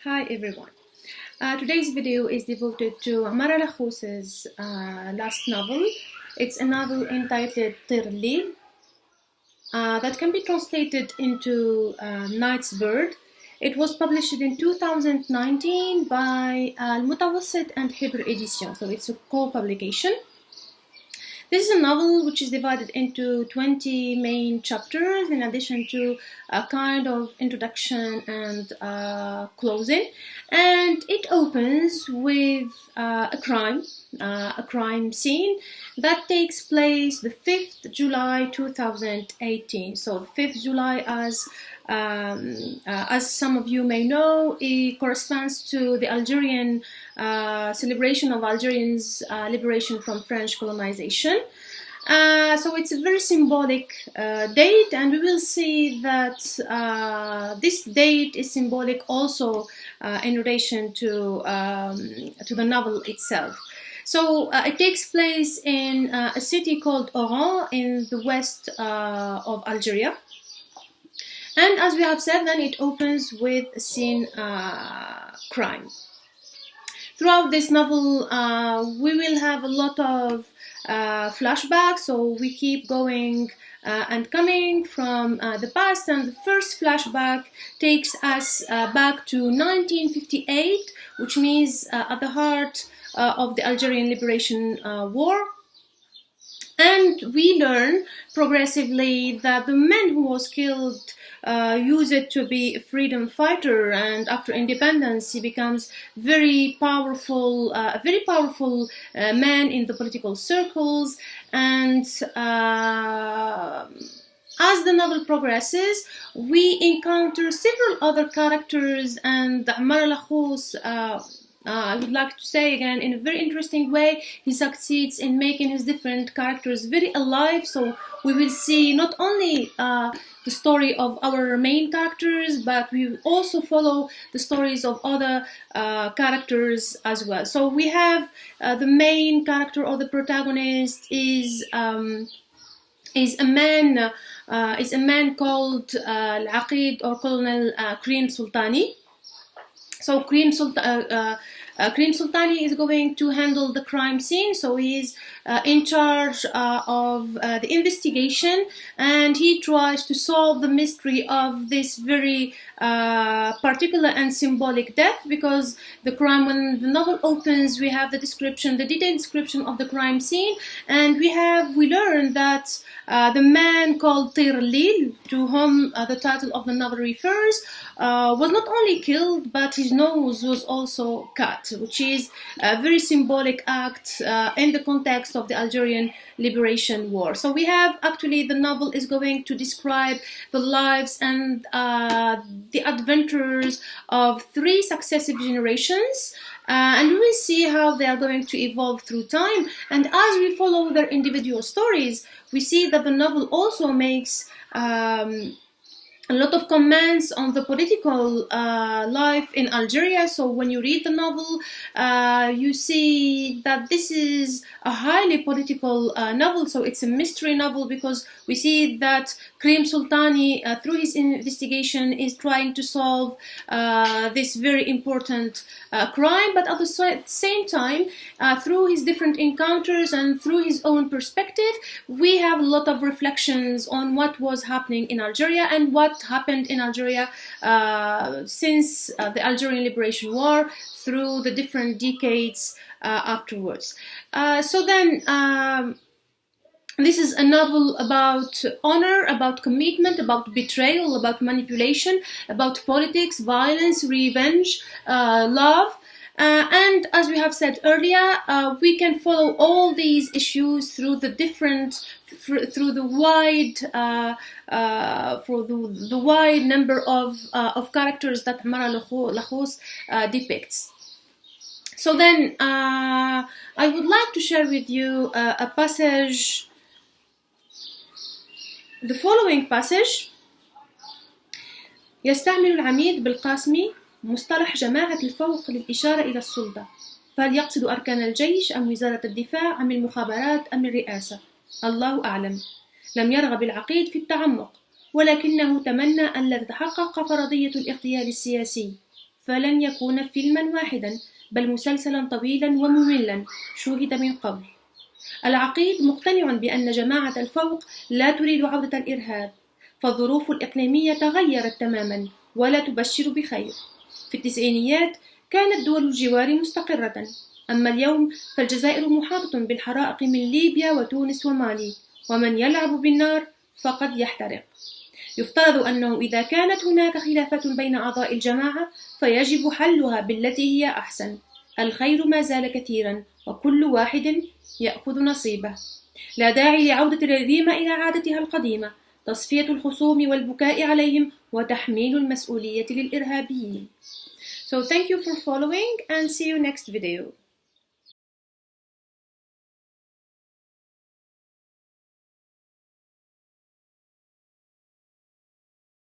Hi everyone. Today's video is devoted to Amara Lakhous's last novel. It's a novel entitled الليل that can be translated into Night's Bird. It was published in 2019 by Elmoutawassit and Hibr edition, so it's a co-publication. This is a novel which is divided into 20 main chapters in addition to a kind of introduction and closing. And it opens with a crime scene that takes place the 5th July 2018. So the 5th July, as some of you may know, it corresponds to the Algerian celebration of Algerians' liberation from French colonization. So it's a very symbolic date, and we will see that this date is symbolic also in relation to the novel itself. So it takes place in a city called Oran in the west of Algeria. And as we have said, then it opens with a scene crime. Throughout this novel, we will have a lot of flashbacks, so we keep going and coming from the past, and the first flashback takes us back to 1958, which means at the heart of the Algerian Liberation War. And we learn progressively that the man who was killed used it to be a freedom fighter, and after independence he becomes a very powerful man in the political circles. And as the novel progresses, we encounter several other characters, and Amara Lakhous, I would like to say again, in a very interesting way, he succeeds in making his different characters very alive. So we will see not only the story of our main characters, but we will also follow the stories of other characters as well. So we have the main character or the protagonist is a man called Al-Aqid or Colonel Karim Sultani. So Karim Sultani is going to handle the crime scene, so he's in charge of the investigation, and he tries to solve the mystery of this very particular and symbolic death, because the crime, when the novel opens, we have the description, the detailed description of the crime scene, and we learn that the man called الليل, to whom the title of the novel refers, was not only killed, but his nose was also cut, which is a very symbolic act in the context of the Algerian Liberation War. So we have, actually, the novel is going to describe the lives and the adventures of 3 successive generations, and we will see how they are going to evolve through time. And as we follow their individual stories, we see that the novel also makes a lot of comments on the political life in Algeria. So when you read the novel, you see that this is a highly political novel. So it's a mystery novel, because we see that Karim Sultani, through his investigation, is trying to solve this very important crime, but at the same time, through his different encounters and through his own perspective, we have a lot of reflections on what was happening in Algeria and what happened in Algeria since the Algerian Liberation War, through the different decades afterwards. So then, this is a novel about honor, about commitment, about betrayal, about manipulation, about politics, violence, revenge, love. And as we have said earlier, we can follow all these issues through the wide number of characters that Amara Lakhous depicts. So then, I would like to share with you a passage. The following passage: يستعمل العميد بالقاسمي مصطلح جماعة الفوق للإشارة إلى السلطة، فهل يقصد أركان الجيش أم وزارة الدفاع أم المخابرات أم الرئاسة؟ الله أعلم. لم يرغب العقيد في التعمق، ولكنه تمنى أن لا تتحقق فرضية الاغتيال السياسي، فلن يكون فيلما واحدا بل مسلسلا طويلا ومملا شوهد من قبل. العقيد مقتنع بأن جماعة الفوق لا تريد عودة الإرهاب، فالظروف الإقليمية تغيرت تماما ولا تبشر بخير. في التسعينيات كانت دول الجوار مستقرة، أما اليوم فالجزائر محاطة بالحرائق من ليبيا وتونس ومالي، ومن يلعب بالنار فقد يحترق. يفترض أنه إذا كانت هناك خلافات بين أعضاء الجماعة فيجب حلها بالتي هي أحسن. الخير ما زال كثيرا وكل واحد يأخذ نصيبه. لا داعي لعودة الجريمة إلى عادتها القديمة، تصفية الخصوم والبكاء عليهم وتحميل المسؤولية للإرهابيين. So thank you for following and see you next video.